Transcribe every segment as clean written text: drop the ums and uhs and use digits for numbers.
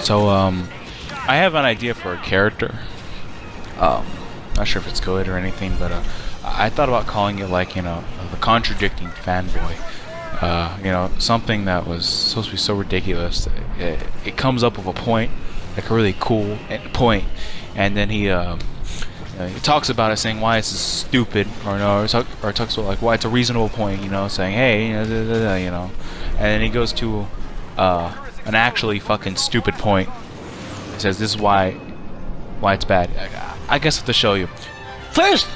So, I have an idea for a character. Not sure if it's good or anything, but I thought about calling it like, the contradicting fanboy. Something that was supposed to be so ridiculous. It comes up with a point, like a really cool point, and then he talks about it, saying why it's stupid, or talks about like why it's a reasonable point, saying hey, and then he goes to an actually fucking stupid point. He says this is why it's bad. I guess I have to show you. First,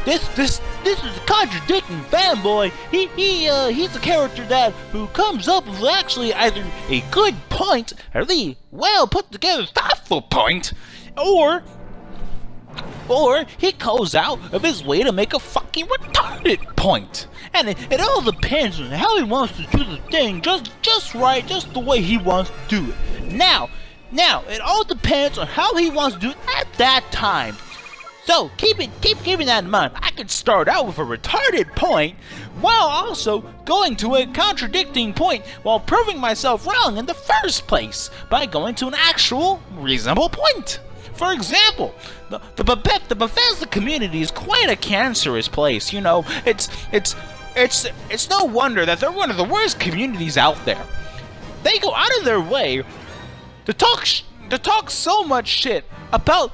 this is a contradicting fanboy. He's a character who comes up with actually either a good point, a really well put together, thoughtful point, or he goes out of his way to make a fucking retarded point. And it all depends on how he wants to do the thing, just right, just the way he wants to do it. Now, it all depends on how he wants to do it at that time. So keep keeping that in mind. I could start out with a retarded point while also going to a contradicting point while proving myself wrong in the first place by going to an actual reasonable point. For example, the Bethesda community is quite a cancerous place. It's no wonder that they're one of the worst communities out there. They go out of their way to talk so much shit about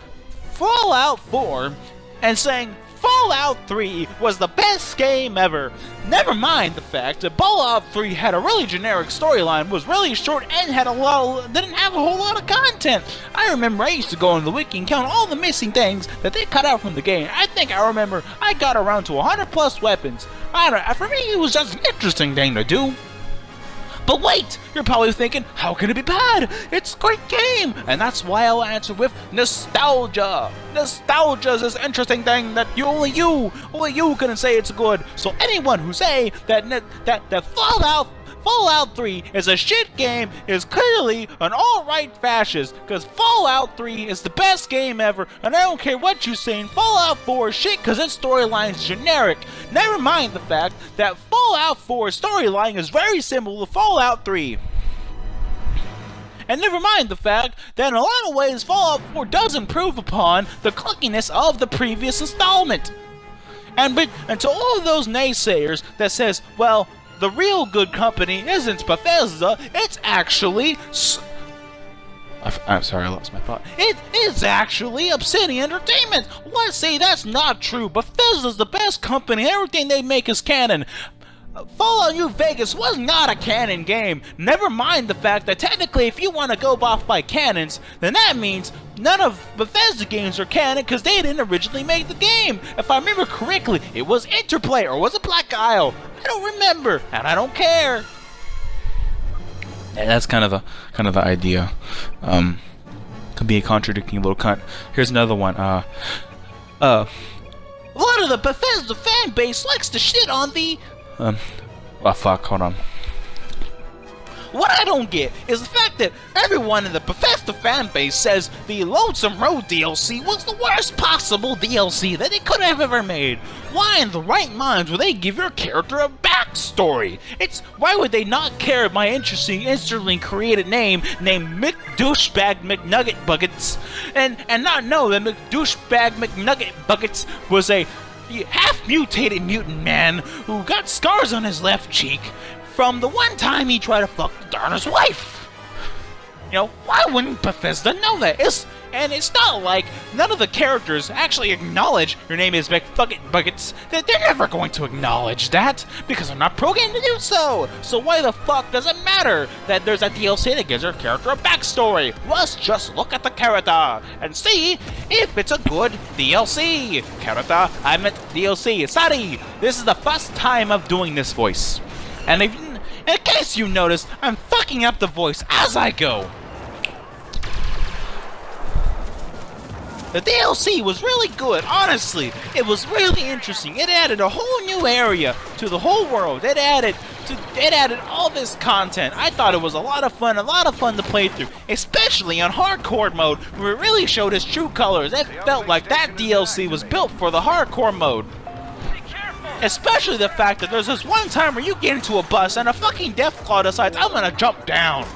Fallout 4 and saying Fallout 3 was the best game ever. Never mind the fact that Fallout 3 had a really generic storyline, was really short, and didn't have a whole lot of content. I remember I used to go on the wiki and count all the missing things that they cut out from the game. I remember I got around to 100 plus weapons. For me, it was just an interesting thing to do. But wait, you're probably thinking, how can it be bad? It's a great game! And that's why I'll answer with nostalgia. Nostalgia is this interesting thing that only you can say it's good. So anyone who say that Fallout 3 is a shit game is clearly an alright fascist, because Fallout 3 is the best game ever, and I don't care what you say, Fallout 4 is shit because its storyline is generic. Never mind the fact that Fallout 4's storyline is very similar to Fallout 3. And never mind the fact that in a lot of ways Fallout 4 does improve upon the clunkiness of the previous installment. And to all of those naysayers that says, well, the real good company isn't Bethesda, it's actually... I'm sorry, I lost my thought. It is actually Obsidian Entertainment! Let's say that's not true. Bethesda's the best company, everything they make is canon. Fallout New Vegas was not a canon game. Never mind the fact that technically if you want to go off by canons, then that means none of Bethesda games are canon because they didn't originally make the game. If I remember correctly, it was Interplay or was it Black Isle? I don't remember, and I don't care. Yeah, that's kind of the idea. Could be a contradicting little cunt. Here's another one. A lot of the Bethesda fan base likes to shit on the... oh fuck, hold on. What I don't get is the fact that everyone in the Bethesda fanbase says the Lonesome Road DLC was the worst possible DLC that they could have ever made. Why in the right minds would they give your character a backstory? Why would they not care my instantly created name named McDouchebag McNugget Buckets and not know that McDouchebag McNugget Buckets was a half-mutated mutant man who got scars on his left cheek from the one time he tried to fuck the Darner's wife. Why wouldn't Bethesda know that? It's not like none of the characters actually acknowledge your name is McFucketBuckets. They're never going to acknowledge that because they're not programmed to do so. So why the fuck does it matter that there's a DLC that gives your character a backstory? Let's just look at the character and see if it's a good DLC. Character, I meant DLC. Sorry, this is the first time of doing this voice. And in case you noticed, I'm fucking up the voice as I go. The DLC was really good, honestly. It was really interesting. It added a whole new area to the whole world. It added all this content. I thought it was a lot of fun to play through, especially on hardcore mode, where it really showed its true colors. It felt like that DLC was built for the hardcore mode. Especially the fact that there's this one time where you get into a bus and a fucking Deathclaw decides, I'm gonna jump down.